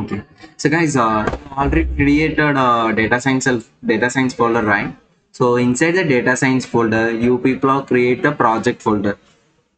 Okay. So guys, already created a data science folder, right? So inside the data science folder, you people are create the project folder.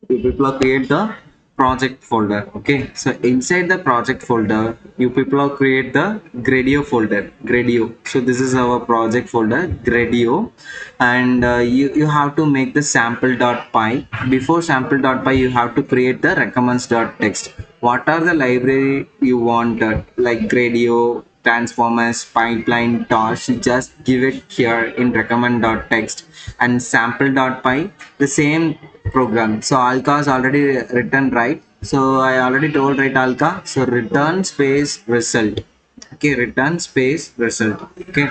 You people are create the project folder. Okay. So inside the project folder, you people are create the Gradio folder. Gradio. So this is our project folder, Gradio, and you have to make the sample.py. Before sample.py, you have to create the recommends.txt. What are the library you want, like Gradio, transformers, pipeline, torch? Just give it here in recommend.txt and sample.py, the same program. So Alka is already written, right? So I already told, right, Alka? So return space result. Okay, return space result. Okay.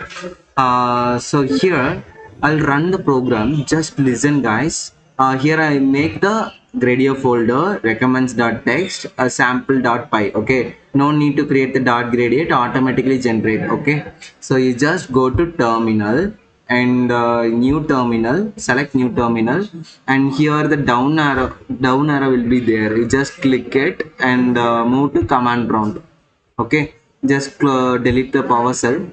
So here I'll run the program. Just listen, guys. Here I make the Gradio folder recommends.txt a sample.py. Okay, no need to create the dot gradient, automatically generate. Okay, so you just go to terminal and new terminal, select new terminal, and here the down arrow will be there. You just click it and move to command prompt. Okay, just delete the PowerShell.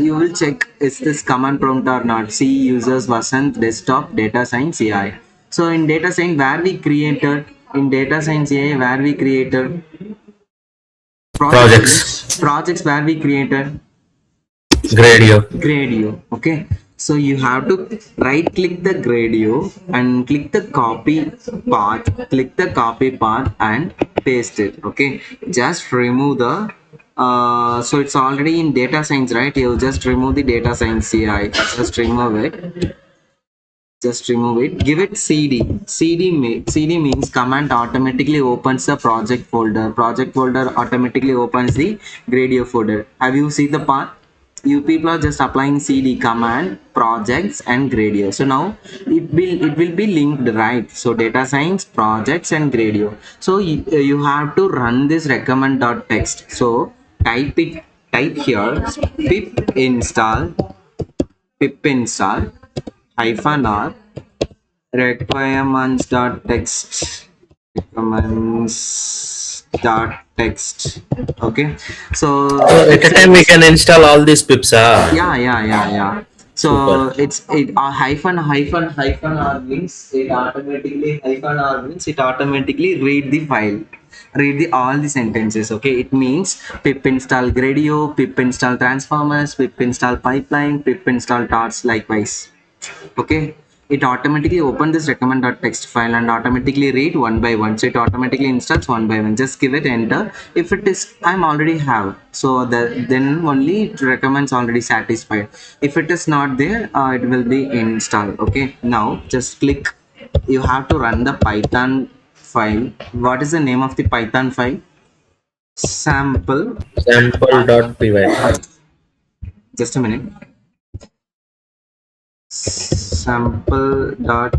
You will check is this command prompt or not. C users Vasant desktop data science AI. So in data science where we created, in data science AI where we created Projects. projects where we created Gradio. Gradio. Okay, so you have to right click the Gradio and click the copy path, click the copy path and paste it. Okay, just remove the so it's already in data science, right? You just remove the data science CI, just remove it, give it cd means command automatically opens the project folder automatically opens the Gradio folder. Have you seen the part? You people are just applying cd command projects and Gradio. So now it will be linked, right? So data science projects and Gradio. So you have to run this recommend.txt. So type here pip install hyphen r requirements.txt. Requirements.txt. Okay, so So at it a time we says, can install all these pips. yeah. Super. So it hyphen r means it automatically read the file, read the all the sentences. Okay, it means pip install Gradio, pip install transformers, pip install pipeline, pip install torch likewise. Okay, it automatically open this recommend.txt file and automatically read one by one. So it automatically installs one by one. Just give it enter. If it is, I'm already have, so then only it recommends already satisfied. If it is not there, it will be installed. Okay, now just click. You have to run the Python file. What is the name of the Python file? Sample. Sample.py. Just a minute. Sample.py.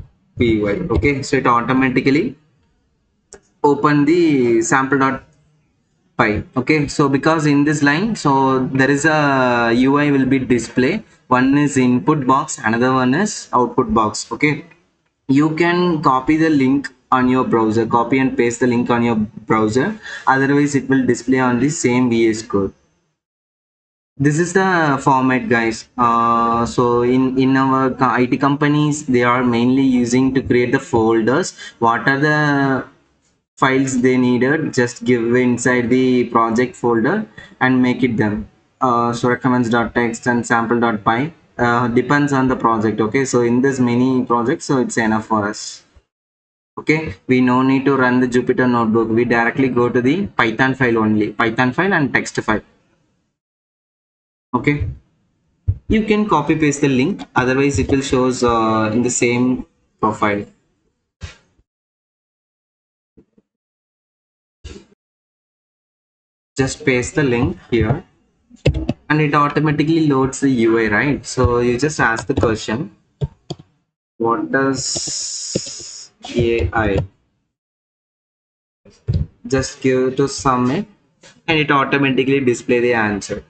Okay, so it automatically open the sample.py. Okay, so because in this line, so there is a UI will be display. One is input box, another one is output box. Okay, you can copy the link on your browser, copy and paste the link on your browser, otherwise it will display on the same VS Code. This is the format, guys. So in our IT companies, they are mainly using to create the folders. What are the files they needed, just give inside the project folder and make it them. So recommends.txt and sample.py, depends on the project. Okay, so in this mini project, so it's enough for us. Okay, we no need to run the Jupyter notebook, we directly go to the Python file only, Python file and text file. Okay, you can copy paste the link, otherwise it will shows in the same profile. Just paste the link here and it automatically loads the UI, right? So you just ask the question, what does AI, just give to submit and it automatically display the answer.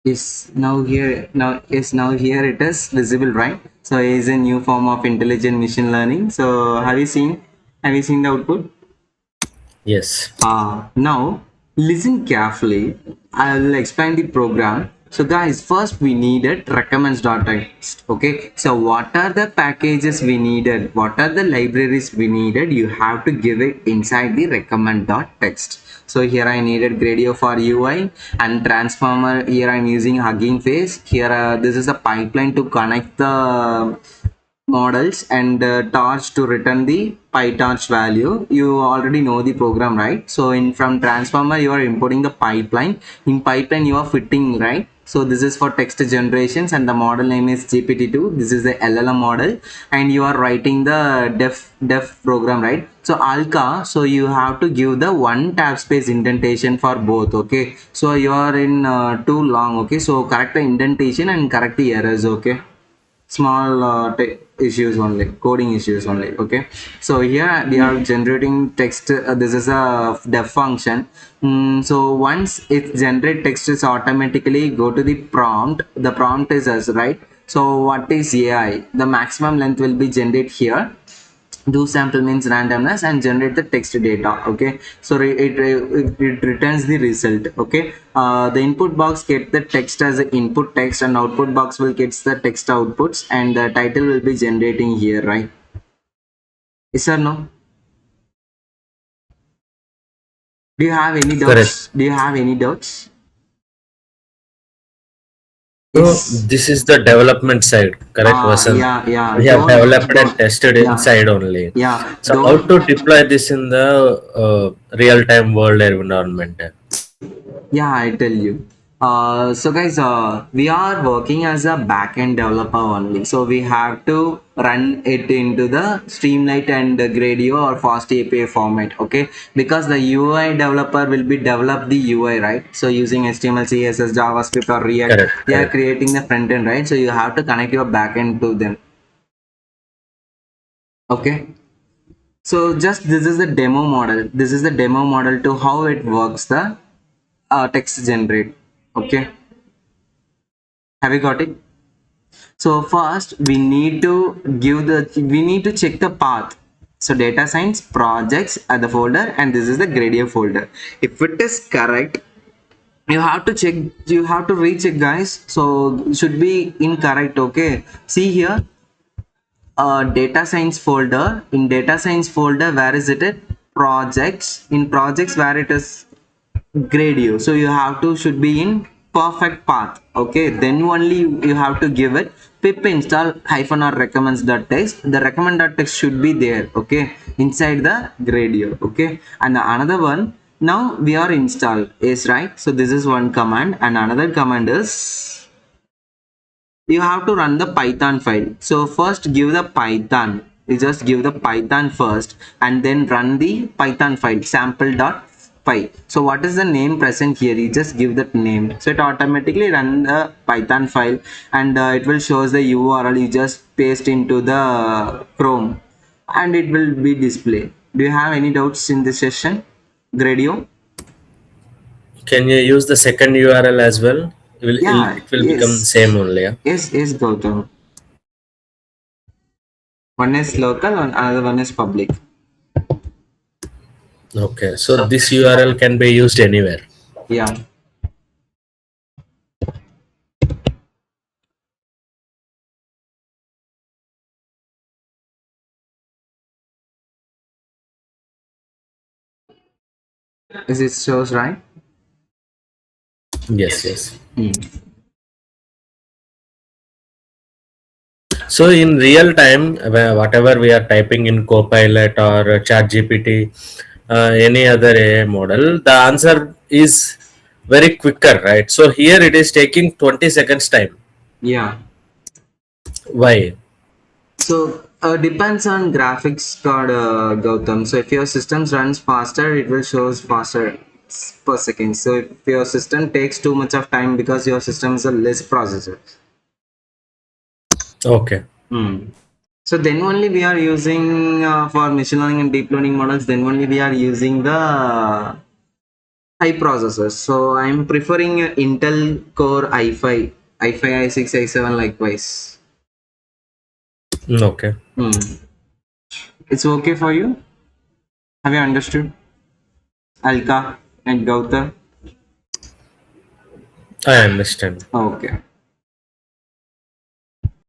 Is now here now is now here it is visible, right? So it is a new form of intelligent machine learning. So have you seen the output? Yes. Now listen carefully. I'll explain the program. So guys, first we needed recommends.txt. Okay. So what are the packages we needed? What are the libraries we needed? You have to give it inside the recommend.txt. So here I needed Gradio for UI and transformer. Here I'm using Hugging Face. Here this is a pipeline to connect the models and torch to return the pytorch value. You already know the program, right? So in from transformer you are importing the pipeline. In pipeline you are fitting, right? So this is for text generations and the model name is GPT-2. This is the LLM model and you are writing the def program, right? So alka, so you have to give the one tab space indentation for both. Okay, so you are in too long. Okay, so correct the indentation and correct the errors. Okay, small issues only, coding issues only. Okay, so here we are generating text. This is a def function. So once it generate text, is automatically go to the prompt. The prompt is as, right? So what is AI? The maximum length will be generated here. Do sample means randomness and generate the text data. Okay, so it returns the result. Okay, the input box get the text as an input text and output box will get the text outputs and the title will be generating here, right? Yes or no? Do you have any Correct. doubts? Do you have any doubts? So Yes. this is the development side, correct version. Yeah, yeah, We have developed and don't tested yeah, inside only. yeah, So how don't. to deploy this in the real-time world environment? Yeah, I tell you. So guys, we are working as a backend developer only. So we have to run it into the Streamlight and Gradio or Fast API format. Okay, because the UI developer will be develop the UI, right? So using HTML, CSS, JavaScript or React, Correct, they are correct. creating the front end, right? So you have to connect your backend to them. Okay. So just this is the demo model. This is the demo model to how it works. The text generate. Okay, have you got it? So first we need to check the path. So data science projects at the folder and this is the Gradio folder. If it is correct, you have to check, you have to recheck, guys. So should be incorrect. Okay, see here, data science folder. In data science folder, where is it? Projects. In projects, where it is Gradio. So you have to should be in perfect path. Okay, then only you have to give it pip install hyphen or recommends.txt. The recommend.txt should be there. Okay, inside the Gradio. Okay, and the another one, now we are installed is, right? So this is one command and another command is you have to run the Python file. So first give the Python. You just give the Python first and then run the Python file sample.py. So what is the name present here? You just give that name. So it automatically run the Python file and it will shows the URL. You just paste into the Chrome and it will be displayed. Do you have any doubts in this session, Gradio? Can you use the second URL as well? Yeah, It will become same yes. only. Yeah? Yes, Gautam. One is local and another one is public. Okay, so this URL can be used anywhere. Yeah. Is it shows, right? Yes, yes. Hmm. So in real time, whatever we are typing in Copilot or ChatGPT, any other AI model, the answer is very quicker, right? So here it is taking 20 seconds time. Yeah. Why? So depends on graphics card, Gautam. So if your systems runs faster, it will shows faster per second. So if your system takes too much of time because your system is a less processor. Okay. Hmm. So then only we are using for machine learning and deep learning models. Then only we are using the high processors. So I'm preferring Intel Core i5, i5, i6, i7 likewise. Okay, Hmm. It's okay for you? Have you understood? Alka and Gautam? I understand. Okay.